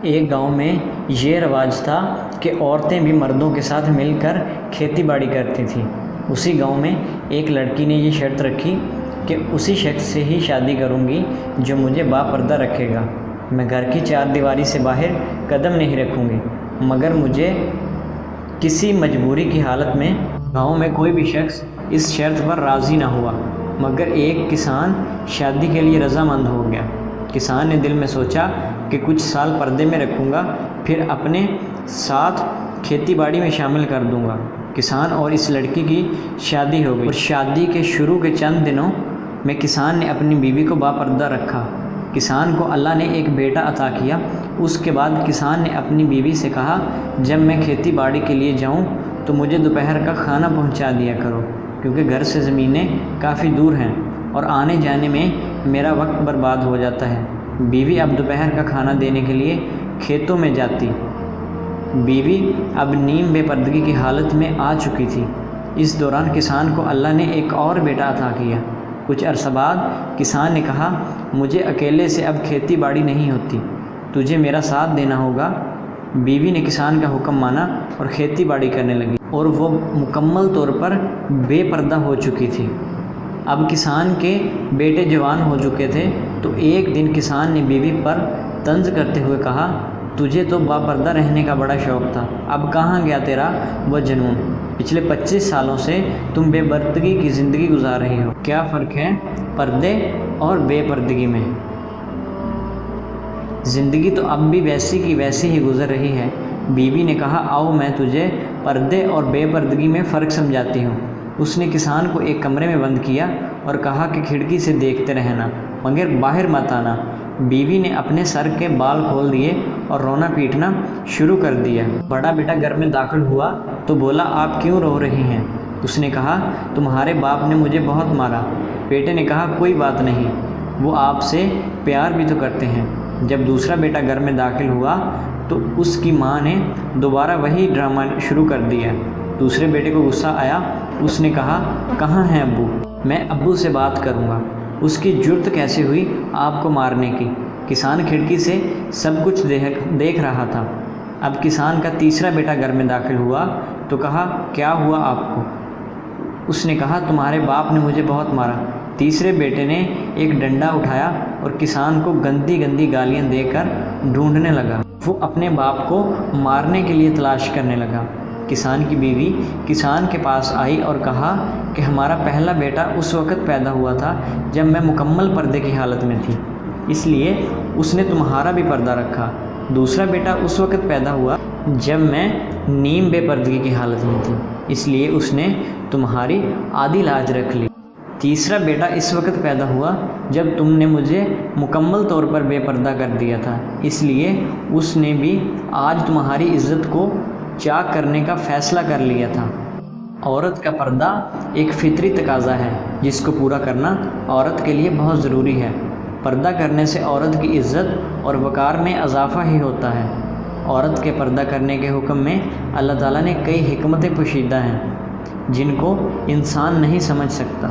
ایک گاؤں میں یہ رواج تھا کہ عورتیں بھی مردوں کے ساتھ مل کر کھیتی باڑی کرتی تھیں۔ اسی گاؤں میں ایک لڑکی نے یہ شرط رکھی کہ اسی شخص سے ہی شادی کروں گی جو مجھے باپردہ رکھے گا۔ میں گھر کی چار دیواری سے باہر قدم نہیں رکھوں گی، مگر مجھے کسی مجبوری کی حالت میں گاؤں میں کوئی بھی شخص اس شرط پر راضی نہ ہوا، مگر ایک کسان شادی کے لیے رضامند ہو گیا۔ کسان نے دل میں سوچا کہ کچھ سال پردے میں رکھوں گا، پھر اپنے ساتھ کھیتی باڑی میں شامل کر دوں گا۔ کسان اور اس لڑکی کی شادی ہو گئی، اور شادی کے شروع کے چند دنوں میں کسان نے اپنی بیوی کو باپردہ رکھا۔ کسان کو اللہ نے ایک بیٹا عطا کیا۔ اس کے بعد کسان نے اپنی بیوی سے کہا، جب میں کھیتی باڑی کے لیے جاؤں تو مجھے دوپہر کا کھانا پہنچا دیا کرو، کیونکہ گھر سے زمینیں کافی دور ہیں اور آنے جانے میں میرا وقت برباد ہو جاتا ہے۔ بیوی اب دوپہر کا کھانا دینے کے لیے کھیتوں میں جاتی۔ بیوی اب نیم بے پردگی کی حالت میں آ چکی تھی۔ اس دوران کسان کو اللہ نے ایک اور بیٹا عطا کیا۔ کچھ عرصہ بعد کسان نے کہا، مجھے اکیلے سے اب کھیتی باڑی نہیں ہوتی، تجھے میرا ساتھ دینا ہوگا۔ بیوی نے کسان کا حکم مانا اور کھیتی باڑی کرنے لگی، اور وہ مکمل طور پر بے پردہ ہو چکی تھی۔ اب کسان کے بیٹے جوان ہو چکے تھے، تو ایک دن کسان نے بیوی پر طنز کرتے ہوئے کہا، تجھے تو باپردہ رہنے کا بڑا شوق تھا، اب کہاں گیا تیرا وہ جنون؟ پچھلے 25 سالوں سے تم بے پردگی کی زندگی گزار رہی ہو۔ کیا فرق ہے پردے اور بے پردگی میں؟ زندگی تو اب بھی ویسی کی ویسی ہی گزر رہی ہے۔ بیوی نے کہا، آؤ میں تجھے پردے اور بے پردگی میں فرق سمجھاتی ہوں۔ اس نے کسان کو ایک کمرے میں بند کیا اور کہا کہ کھڑکی سے دیکھتے رہنا، مگر باہر مت آنا۔ بیوی نے اپنے سر کے بال کھول دیے اور رونا پیٹنا شروع کر دیا۔ بڑا بیٹا گھر میں داخل ہوا تو بولا، آپ کیوں رو رہی ہیں؟ اس نے کہا، تمہارے باپ نے مجھے بہت مارا۔ بیٹے نے کہا، کوئی بات نہیں، وہ آپ سے پیار بھی تو کرتے ہیں۔ جب دوسرا بیٹا گھر میں داخل ہوا تو اس کی ماں نے دوبارہ وہی ڈرامہ شروع کر دیا۔ دوسرے بیٹے کو غصہ آیا، اس نے کہا، کہاں ہیں ابو؟ میں ابو سے بات کروں گا۔ اس کی جرت کیسے ہوئی آپ کو مارنے کی؟ کسان کھڑکی سے سب کچھ دیکھ رہا تھا۔ اب کسان کا تیسرا بیٹا گھر میں داخل ہوا تو کہا، کیا ہوا آپ کو؟ اس نے کہا، تمہارے باپ نے مجھے بہت مارا۔ تیسرے بیٹے نے ایک ڈنڈا اٹھایا اور کسان کو گندی گندی گالیاں دے کر ڈھونڈنے لگا۔ وہ اپنے باپ کو مارنے کے لیے تلاش کرنے لگا۔ کسان کی بیوی کسان کے پاس آئی اور کہا کہ ہمارا پہلا بیٹا اس وقت پیدا ہوا تھا جب میں مکمل پردے کی حالت میں تھی، اس لیے اس نے تمہارا بھی پردہ رکھا۔ دوسرا بیٹا اس وقت پیدا ہوا جب میں نیم بے پردگی کی حالت میں تھی، اس لیے اس نے تمہاری آدھی لاج رکھ لی۔ تیسرا بیٹا اس وقت پیدا ہوا جب تم نے مجھے مکمل طور پر بے پردہ کر دیا تھا، اس لیے اس نے بھی آج تمہاری عزت کو چاک کرنے کا فیصلہ کر لیا تھا۔ عورت کا پردہ ایک فطری تقاضا ہے جس کو پورا کرنا عورت کے لیے بہت ضروری ہے۔ پردہ کرنے سے عورت کی عزت اور وقار میں اضافہ ہی ہوتا ہے۔ عورت کے پردہ کرنے کے حکم میں اللہ تعالیٰ نے کئی حکمتیں پوشیدہ ہیں جن کو انسان نہیں سمجھ سکتا۔